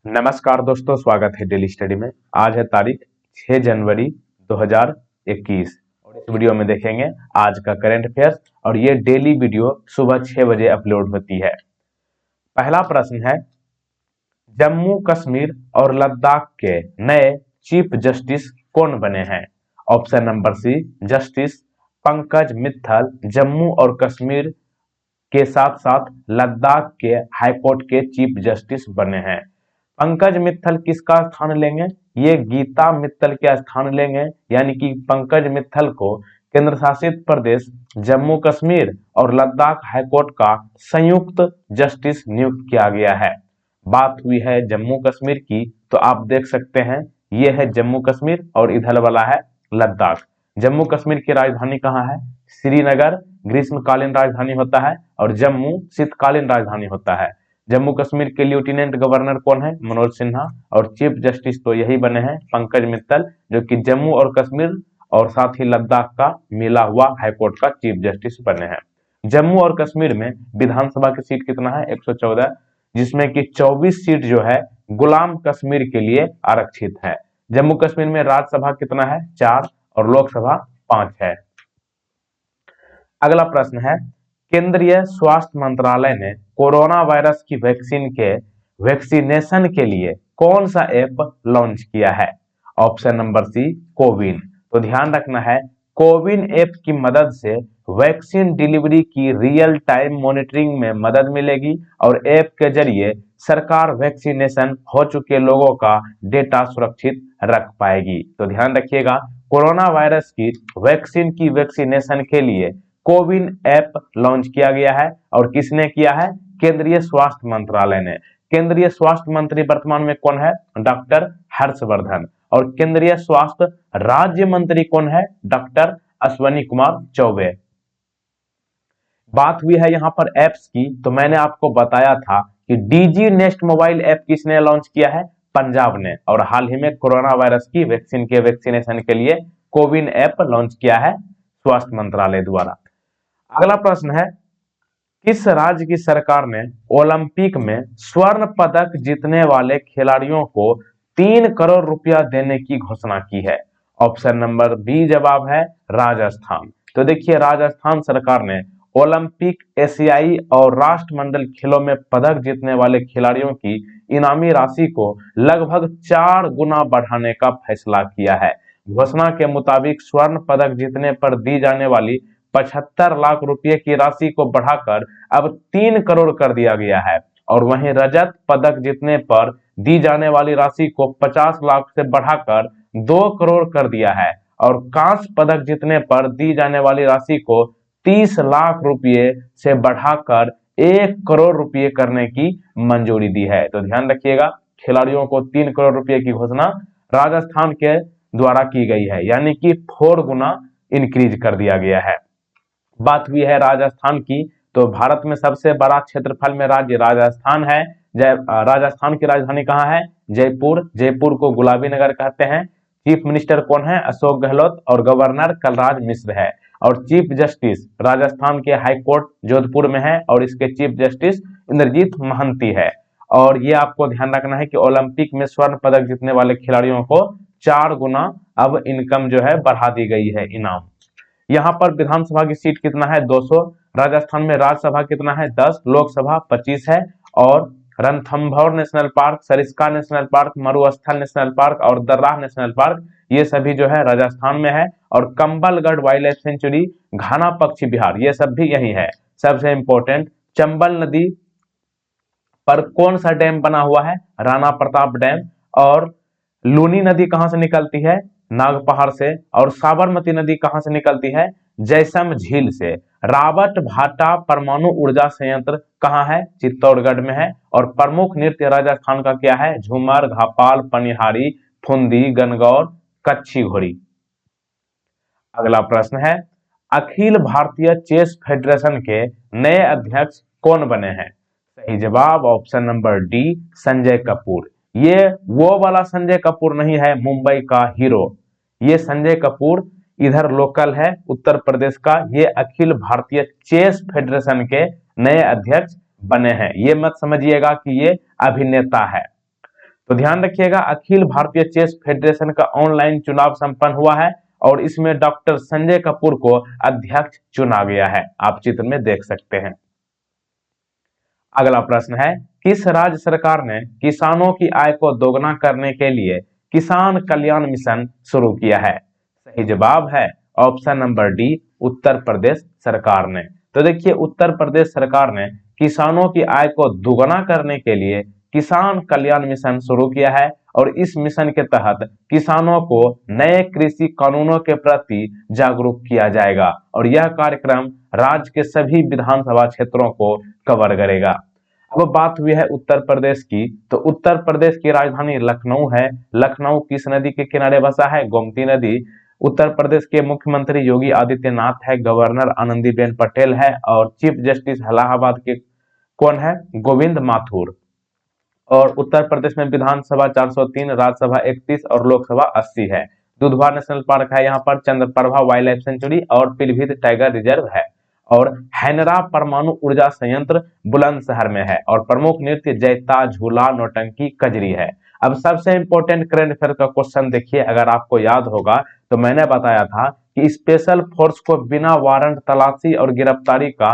नमस्कार दोस्तों, स्वागत है डेली स्टडी में। आज है तारीख 6 जनवरी 2021 और इस वीडियो में देखेंगे आज का करंट अफेयर्स और ये डेली वीडियो सुबह 6 बजे अपलोड होती है। पहला प्रश्न है, जम्मू कश्मीर और लद्दाख के नए चीफ जस्टिस कौन बने हैं? Option number C, justice Pankaj Mittal Jammu और कश्मीर के साथ साथ लद्दाख के हाईकोर्ट के चीफ जस्टिस बने हैं। पंकज मित्तल किसका स्थान लेंगे? ये गीता मित्तल का स्थान लेंगे, यानी कि पंकज मित्तल को केंद्र शासित प्रदेश जम्मू कश्मीर और लद्दाख हाईकोर्ट का संयुक्त जस्टिस नियुक्त किया गया है। बात हुई है जम्मू कश्मीर की, तो आप देख सकते हैं ये है जम्मू कश्मीर और इधर वाला है लद्दाख। जम्मू कश्मीर की राजधानी कहाँ है? श्रीनगर ग्रीष्मकालीन राजधानी होता है और जम्मू शीतकालीन राजधानी होता है। जम्मू कश्मीर के लेफ्टिनेंट गवर्नर कौन है? मनोज सिन्हा। और चीफ जस्टिस तो यही बने हैं, पंकज मित्तल, जो कि जम्मू और कश्मीर और साथ ही लद्दाख का मिला हुआ हाईकोर्ट का चीफ जस्टिस बने हैं। जम्मू और कश्मीर में विधानसभा की सीट कितना है? 114, जिसमें कि 24 सीट जो है गुलाम कश्मीर के लिए आरक्षित है। जम्मू कश्मीर में राज्यसभा कितना है? 4 और लोकसभा 5 है। अगला प्रश्न है, केंद्रीय स्वास्थ्य मंत्रालय ने कोरोना वायरस की वैक्सीन के वैक्सीनेशन के लिए कौन सा ऐप लॉन्च किया है? Option number C, CoWIN. तो ध्यान रखना है, कोविन ऐप की मदद से वैक्सीन डिलीवरी की रियल टाइम मॉनिटरिंग में मदद मिलेगी और ऐप के जरिए सरकार वैक्सीनेशन हो चुके लोगों का डेटा सुरक्षित रख पाएगी। तो ध्यान रखिएगा, कोरोना वायरस की वैक्सीनेशन के लिए कोविन ऐप लॉन्च किया गया है। और किसने किया है? केंद्रीय स्वास्थ्य मंत्रालय ने। केंद्रीय स्वास्थ्य मंत्री वर्तमान में कौन है? डॉक्टर हर्षवर्धन। और केंद्रीय स्वास्थ्य राज्य मंत्री कौन है? डॉक्टर अश्विनी कुमार चौबे। बात हुई है यहाँ पर ऐप्स की, तो मैंने आपको बताया था कि डीजी नेस्ट मोबाइल ऐप किसने लॉन्च किया है? पंजाब ने। और हाल ही में कोरोना वायरस की वैक्सीन के वैक्सीनेशन के लिए कोविन ऐप लॉन्च किया है स्वास्थ्य मंत्रालय द्वारा। अगला प्रश्न है, किस राज्य की सरकार ने ओलंपिक में स्वर्ण पदक जीतने वाले खिलाड़ियों को 3 करोड़ रुपया देने की घोषणा की है? ऑप्शन नंबर बी जवाब है राजस्थान। तो देखिए, राजस्थान सरकार ने ओलंपिक, एशियाई और राष्ट्रमंडल खेलों में पदक जीतने वाले खिलाड़ियों की इनामी राशि को लगभग 4 गुना बढ़ाने का फैसला किया है। घोषणा के मुताबिक स्वर्ण पदक जीतने पर दी जाने वाली 75 लाख रुपए की राशि को बढ़ाकर अब 3 करोड़ कर दिया गया है। और वहीं रजत पदक जीतने पर दी जाने वाली राशि को 50 लाख से बढ़ाकर 2 करोड़ कर दिया है। और कांस्य पदक जीतने पर दी जाने वाली राशि को 30 लाख रुपए से बढ़ाकर 1 करोड़ रुपए करने की मंजूरी दी है। तो ध्यान रखिएगा, खिलाड़ियों को 3 करोड़ रुपए की घोषणा राजस्थान के द्वारा की गई है, यानी कि 4 गुना इंक्रीज कर दिया गया है। बात हुई है राजस्थान की, तो भारत में सबसे बड़ा क्षेत्रफल में राज्य राजस्थान है। राजस्थान की राजधानी कहाँ है? जयपुर। जयपुर को गुलाबी नगर कहते हैं। चीफ मिनिस्टर कौन है? अशोक गहलोत। और गवर्नर कलराज मिश्र है। और चीफ जस्टिस राजस्थान के हाईकोर्ट जोधपुर में है और इसके चीफ जस्टिस इंद्रजीत महंती है। और ये आपको ध्यान रखना है कि ओलंपिक में स्वर्ण पदक जीतने वाले खिलाड़ियों को 4 गुना अब इनकम जो है बढ़ा दी गई है, इनाम। यहाँ पर विधानसभा की सीट कितना है? 200। राजस्थान में राज्यसभा कितना है? 10। लोकसभा 25 है। और Ranthambore national park, Sariska national park, मरुस्थल नेशनल पार्क और दर्राह नेशनल पार्क, ये सभी जो है राजस्थान में है। और कंबलगढ़ वाइल्ड लाइफ सेंचुरी, घाना पक्षी विहार, ये सब भी यही है। सबसे इंपॉर्टेंट, चंबल नदी पर कौन सा डैम बना हुआ है? राणा प्रताप डैम। और लूनी नदी कहां से निकलती है? नागपहाड़ से। और साबरमती नदी कहां से निकलती है? जैसम झील से। रावट भाटा परमाणु ऊर्जा संयंत्र कहां है? चित्तौड़गढ़ में है। और प्रमुख नृत्य राजस्थान का क्या है? झूमर, घापाल, पनिहारी, फुंदी, गणगौर, कच्छी घोड़ी। अगला प्रश्न है, अखिल भारतीय चेस फेडरेशन के नए अध्यक्ष कौन बने हैं? सही जवाब option number D, Sanjay Kapoor. ये वो वाला संजय कपूर नहीं है मुंबई का हीरो, ये संजय कपूर इधर लोकल है उत्तर प्रदेश का। ये अखिल भारतीय चेस फेडरेशन के नए अध्यक्ष बने हैं। ये मत समझिएगा कि ये अभिनेता है। तो ध्यान रखिएगा, अखिल भारतीय चेस फेडरेशन का ऑनलाइन चुनाव संपन्न हुआ है और इसमें डॉक्टर संजय कपूर को अध्यक्ष चुना गया है, आप चित्र में देख सकते हैं। अगला प्रश्न है, किस राज्य सरकार ने किसानों की आय को दोगुना करने के लिए किसान कल्याण मिशन शुरू किया है? सही जवाब है option number D, Uttar Pradesh सरकार ने। तो देखिए, उत्तर प्रदेश सरकार ने किसानों की आय को दोगुना करने के लिए किसान कल्याण मिशन शुरू किया है और इस मिशन के तहत किसानों को नए कृषि कानूनों के प्रति जागरूक किया जाएगा और यह कार्यक्रम राज्य के सभी विधानसभा क्षेत्रों को कवर करेगा। अब बात हुई है उत्तर प्रदेश की, तो उत्तर प्रदेश की राजधानी लखनऊ है। लखनऊ किस नदी के किनारे बसा है? गोमती नदी। उत्तर प्रदेश के मुख्यमंत्री योगी आदित्यनाथ है, गवर्नर आनंदीबेन पटेल है और चीफ जस्टिस इलाहाबाद के कौन है? गोविंद माथुर। और उत्तर प्रदेश में विधानसभा 403, राज्यसभा 31 और लोकसभा 80 है। दुधवा नेशनल पार्क है यहाँ पर, चंद्रप्रभा वाइल्ड लाइफ सेंचुरी और पीलीभीत टाइगर रिजर्व है और हैनरा परमाणु ऊर्जा संयंत्र बुलंदशहर में है और प्रमुख नृत्य जैता, झूला, नौटंकी, कजरी है। अब सबसे इंपॉर्टेंट करंट अफेयर का क्वेश्चन देखिए, अगर आपको याद होगा तो मैंने बताया था कि स्पेशल फोर्स को बिना वारंट तलाशी और गिरफ्तारी का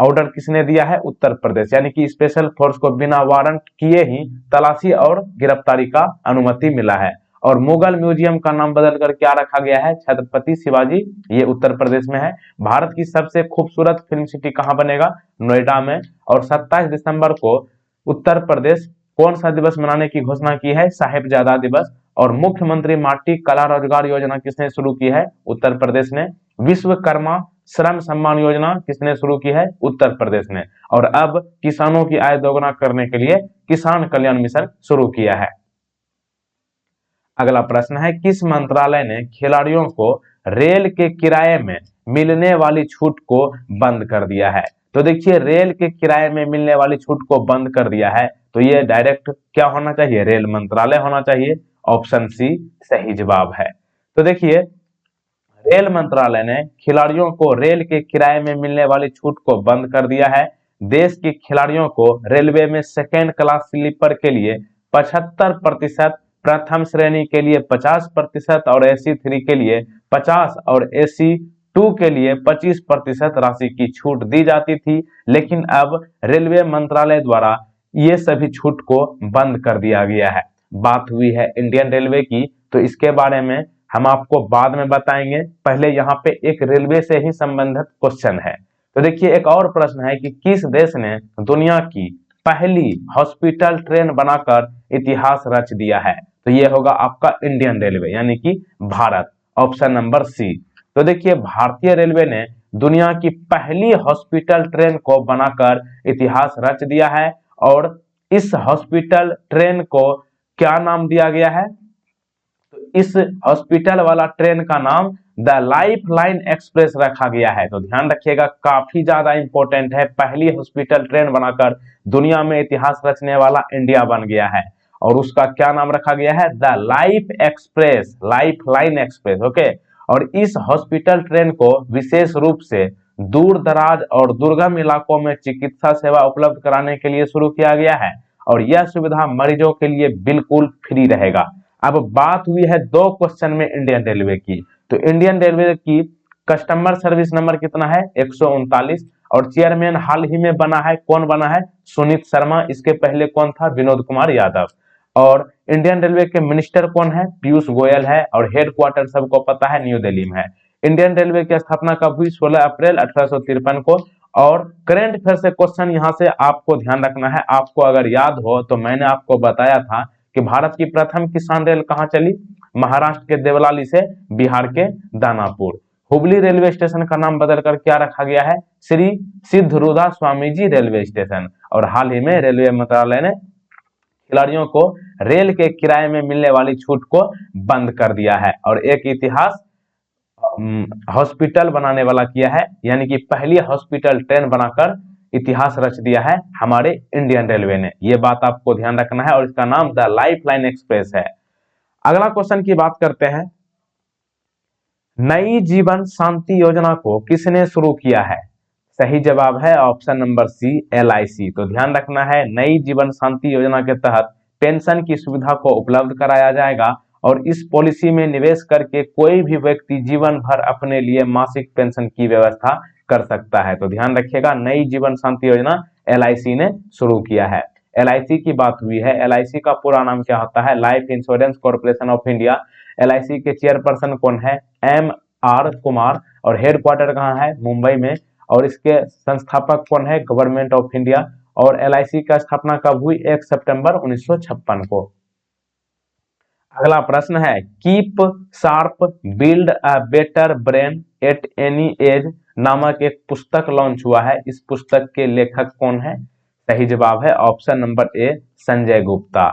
ऑर्डर किसने दिया है? उत्तर प्रदेश। यानी कि स्पेशल फोर्स को बिना वारंट किए ही तलाशी और गिरफ्तारी का अनुमति मिला है। और मुगल म्यूजियम का नाम बदलकर क्या रखा गया है? छत्रपति शिवाजी, ये उत्तर प्रदेश में है। भारत की सबसे खूबसूरत फिल्म सिटी कहां बनेगा? नोएडा में। और 27 दिसंबर को उत्तर प्रदेश कौन सा दिवस मनाने की घोषणा की है? साहिबजादा दिवस। और मुख्यमंत्री माटी कला रोजगार योजना किसने शुरू की है? उत्तर प्रदेश ने। विश्वकर्मा श्रम सम्मान योजना किसने शुरू की है? उत्तर प्रदेश ने। और अब किसानों की आय दोगुना करने के लिए किसान कल्याण मिशन शुरू किया है। अगला प्रश्न है, किस मंत्रालय ने खिलाड़ियों को रेल के किराए में मिलने वाली छूट को बंद कर दिया है? तो देखिए, रेल के किराए में मिलने वाली छूट को बंद कर दिया है, तो ये डायरेक्ट क्या होना चाहिए? रेल मंत्रालय होना चाहिए। ऑप्शन सी सही जवाब है। तो देखिए, रेल मंत्रालय ने खिलाड़ियों को रेल के किराए में मिलने वाली छूट को बंद कर दिया है। देश के खिलाड़ियों को रेलवे में सेकेंड क्लास स्लीपर के लिए 75%, प्रथम श्रेणी के लिए 50% और AC3 के लिए 50 और AC2 के लिए 25% राशि की छूट दी जाती थी, लेकिन अब रेलवे मंत्रालय द्वारा ये सभी छूट को बंद कर दिया गया है। बात हुई है इंडियन रेलवे की, तो इसके बारे में हम आपको बाद में बताएंगे। पहले यहाँ पे एक रेलवे से ही संबंधित क्वेश्चन है। तो देखिए, एक और प्रश्न है कि किस देश ने दुनिया की पहली हॉस्पिटल ट्रेन बनाकर इतिहास रच दिया है? तो ये होगा आपका इंडियन रेलवे यानी कि भारत। ऑप्शन नंबर सी। तो देखिए, भारतीय रेलवे ने दुनिया की पहली हॉस्पिटल ट्रेन को बनाकर इतिहास रच दिया है और इस हॉस्पिटल ट्रेन को क्या नाम दिया गया है? इस हॉस्पिटल वाला ट्रेन का नाम द लाइफ लाइन एक्सप्रेस रखा गया है। तो ध्यान रखिएगा, काफी ज्यादा इंपॉर्टेंट है। पहली हॉस्पिटल ट्रेन बनाकर दुनिया में इतिहास रचने वाला इंडिया बन गया है और उसका क्या नाम रखा गया है? The life express, life line express. Okay. और इस हॉस्पिटल ट्रेन को विशेष रूप से दूर दराज और दुर्गम इलाकों में चिकित्सा सेवा उपलब्ध कराने के लिए शुरू किया गया है और यह सुविधा मरीजों के लिए बिल्कुल फ्री रहेगा। अब बात हुई है दो क्वेश्चन में इंडियन रेलवे की, तो इंडियन रेलवे की कस्टमर सर्विस नंबर कितना है? 139। और चेयरमैन हाल ही में बना है, कौन बना है? सुनीत शर्मा। इसके पहले कौन था? विनोद कुमार यादव। और इंडियन रेलवे के मिनिस्टर कौन है? पीयूष गोयल है और हेडक्वार्टर सबको पता है न्यू दिल्ली में है। इंडियन रेलवे की स्थापना कब हुई? 16 अप्रैल 1853 को। और करंट अफेयर से क्वेश्चन यहाँ से आपको ध्यान रखना है। आपको अगर याद हो तो मैंने आपको बताया था कि भारत की प्रथम किसान रेल कहां चली? महाराष्ट्र के देवलाली से बिहार के दानापुर। हुबली रेलवे स्टेशन का नाम बदलकर क्या रखा गया है? Shri सिद्धरूदा Swami ji railway station. और हाल ही में रेलवे मंत्रालय ने खिलाड़ियों को रेल के किराए में मिलने वाली छूट को बंद कर दिया है और एक इतिहास हॉस्पिटल बनाने वाला किया है, यानी कि पहली हॉस्पिटल ट्रेन बनाकर इतिहास रच दिया है हमारे इंडियन रेलवे ने। यह बात आपको ध्यान रखना है और इसका नाम द लाइफ लाइन एक्सप्रेस है। अगला क्वेश्चन की बात करते हैं, नई जीवन शांति योजना को किसने शुरू किया है? सही जवाब है ऑप्शन नंबर सी, LIC। तो ध्यान रखना है, नई जीवन शांति योजना के तहत पेंशन की सुविधा को उपलब्ध कराया जाएगा और इस पॉलिसी में निवेश करके कोई भी व्यक्ति जीवन भर अपने लिए मासिक पेंशन की व्यवस्था कर सकता है। तो ध्यान रखिएगा, नई जीवन शांति योजना LIC ने शुरू किया है। LIC की बात हुई है, LIC का पूरा नाम क्या होता है? Life insurance corporation of India. LIC के चेयरपर्सन कौन है? MR कुमार। और हेडक्वार्टर कहाँ है? मुंबई में। और इसके संस्थापक कौन है? Government of India. और LIC का स्थापना कब हुई? 1 सितंबर 1956 को। अगला प्रश्न है, keep sharp build a better brain at any as नामक एक पुस्तक लॉन्च हुआ है। इस पुस्तक के लेखक कौन है? सही जवाब है option number A, Sanjay Gupta.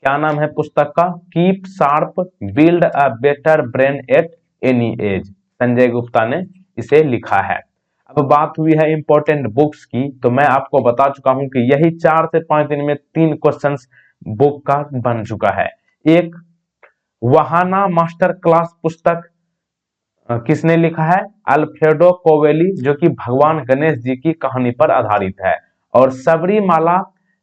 क्या नाम है पुस्तक का? Keep sharp build a better brain at any as. Sanjay Gupta ने इसे लिखा है। अब बात हुई है इंपॉर्टेंट बुक्स की, तो मैं आपको बता चुका हूं कि यही 4 से 5 दिन में 3 क्वेश्चंस बुक का बन चुका है। एक, वहाना मास्टर क्लास पुस्तक किसने लिखा है? अल्फ्रेडो कोवेली, जो कि भगवान गणेश जी की कहानी पर आधारित है। और सबरीमाला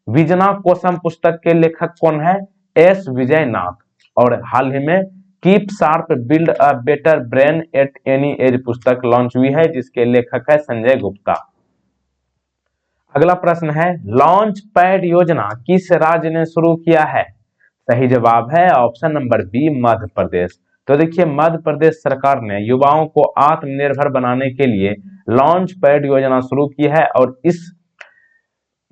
विजना कोसम पुस्तक के लेखक कौन है? एस विजयनाथ। और हाल ही में keep sharp build a better brain at any as पुस्तक लॉन्च हुई है, जिसके लेखक है संजय गुप्ता। अगला प्रश्न है, लॉन्च पैड योजना किस राज्य ने शुरू किया है? सही जवाब है option number B, Madhya Pradesh. तो देखिए, मध्य प्रदेश सरकार ने युवाओं को आत्मनिर्भर बनाने के लिए लॉन्च पैड योजना शुरू की है और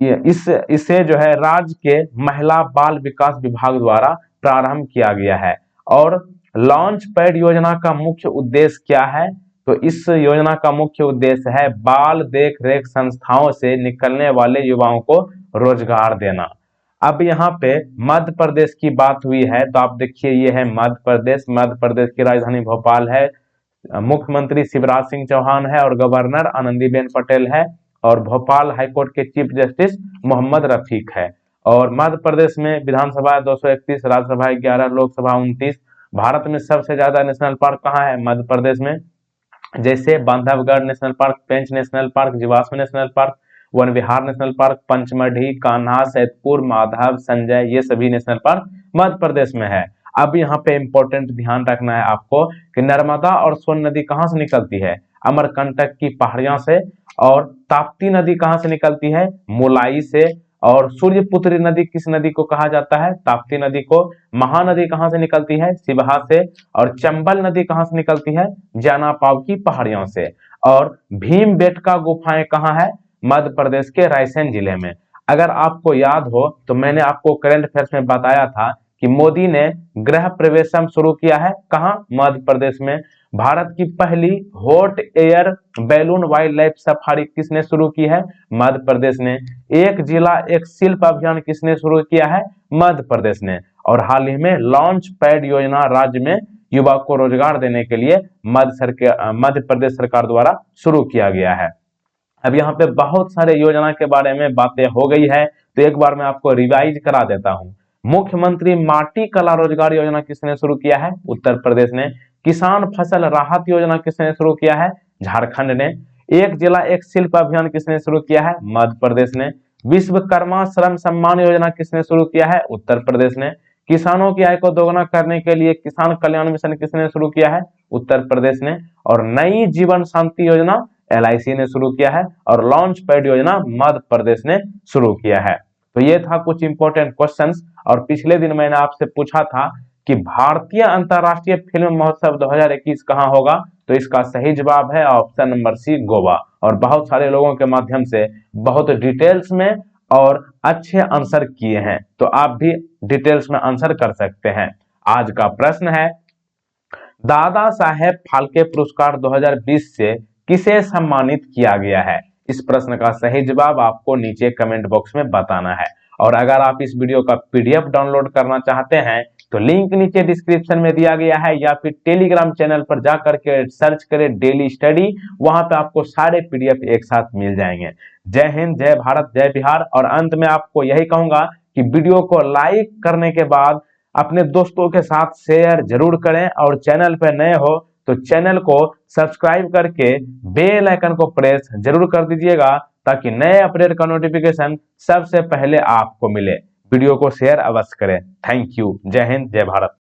इसे जो है राज्य के महिला बाल विकास विभाग द्वारा प्रारंभ किया गया है। और लॉन्च पैड योजना का मुख्य उद्देश्य क्या है? तो इस योजना का मुख्य उद्देश्य है बाल देख रेख संस्थाओं से निकलने वाले युवाओं को रोजगार देना। अब यहाँ पे मध्य प्रदेश की बात हुई है, तो आप देखिए ये है मध्य प्रदेश। मध्य प्रदेश की राजधानी भोपाल है, मुख्यमंत्री शिवराज सिंह चौहान है और गवर्नर आनंदीबेन पटेल है। और भोपाल हाईकोर्ट के चीफ जस्टिस मोहम्मद रफीक है। और मध्य प्रदेश में विधानसभा 231, राज्यसभा 11, लोकसभा 29। भारत में सबसे ज्यादा नेशनल पार्क कहाँ है? मध्य प्रदेश में। जैसे बांधवगढ़ नेशनल पार्क, पेंच नेशनल पार्क, जीवाश्म नेशनल पार्क, वन विहार नेशनल पार्क, पंचमढ़ी, कान्हा, सैदपुर, माधव, संजय, ये सभी नेशनल पार्क मध्य प्रदेश में है। अब यहाँ पे इंपॉर्टेंट ध्यान रखना है आपको कि नर्मदा और सोन नदी कहाँ से निकलती है? अमरकंटक की पहाड़ियों से। और ताप्ती नदी कहाँ से निकलती है? मोलाई से। और सूर्यपुत्री नदी किस नदी को कहा जाता है? ताप्ती नदी को। महानदी कहाँ से निकलती है? सिबहा से। और चंबल नदी कहाँ से निकलती है? जानापाव की पहाड़ियों से। और भीमबेटका गुफाएं कहाँ है? मध्य प्रदेश के रायसेन जिले में। अगर आपको याद हो तो मैंने आपको करंट अफेयर्स में बताया था कि मोदी ने गृह प्रवेशम शुरू किया है। कहां? मध्य प्रदेश में। भारत की पहली hot air balloon wild life safari किसने शुरू की है? मध्य प्रदेश ने। एक जिला एक शिल्प अभियान किसने शुरू किया है? मध्य प्रदेश ने। और हाल ही में लॉन्च पैड योजना राज्य में युवा को रोजगार देने के लिए मध्य प्रदेश सरकार द्वारा शुरू किया गया है। अब यहाँ पे बहुत सारे योजना के बारे में बातें हो गई है, तो एक बार मैं आपको रिवाइज करा देता हूँ। मुख्यमंत्री माटी कला रोजगार योजना किसने शुरू किया है? उत्तर प्रदेश ने। किसान फसल राहत योजना किसने शुरू किया है? झारखंड ने। एक जिला एक शिल्प अभियान किसने शुरू किया है? मध्य प्रदेश ने। विश्वकर्मा श्रम सम्मान योजना किसने शुरू किया है? उत्तर प्रदेश ने। किसानों की आय को दोगुना करने के लिए किसान कल्याण मिशन किसने शुरू किया है? उत्तर प्रदेश ने। और नई जीवन शांति योजना LIC ने शुरू किया है। और लॉन्च पैड योजना मध्य प्रदेश ने शुरू किया है। तो ये था कुछ इंपॉर्टेंट क्वेश्चंस। और पिछले दिन मैंने आपसे पूछा था कि भारतीय अंतरराष्ट्रीय फिल्म महोत्सव 2021 कहां होगा? तो इसका सही जवाब है ऑप्शन नंबर सी, गोवा। और बहुत सारे लोगों के माध्यम से बहुत डिटेल्स में और अच्छे आंसर किए हैं, तो आप भी डिटेल्स में आंसर कर सकते हैं। आज का प्रश्न है, दादा साहेब फाल्के पुरस्कार 2020 से किसे सम्मानित किया गया है? इस प्रश्न का सही जवाब आपको नीचे कमेंट बॉक्स में बताना है। और अगर आप इस वीडियो का PDF डाउनलोड करना चाहते हैं तो लिंक नीचे डिस्क्रिप्शन में दिया गया है, या फिर टेलीग्राम चैनल पर जाकर के सर्च करें डेली स्टडी, वहां पे आपको सारे PDF एक साथ मिल जाएंगे। जय हिंद, जय भारत, जय बिहार। और अंत में आपको यही कहूंगा कि वीडियो को लाइक करने के बाद अपने दोस्तों के साथ शेयर जरूर करें, और चैनल पर नए हो तो चैनल को सब्सक्राइब करके बेल आइकन को प्रेस जरूर कर दीजिएगा, ताकि नए अपडेट का नोटिफिकेशन सबसे पहले आपको मिले। वीडियो को शेयर अवश्य करें। Thank you. जय हिंद, जय भारत।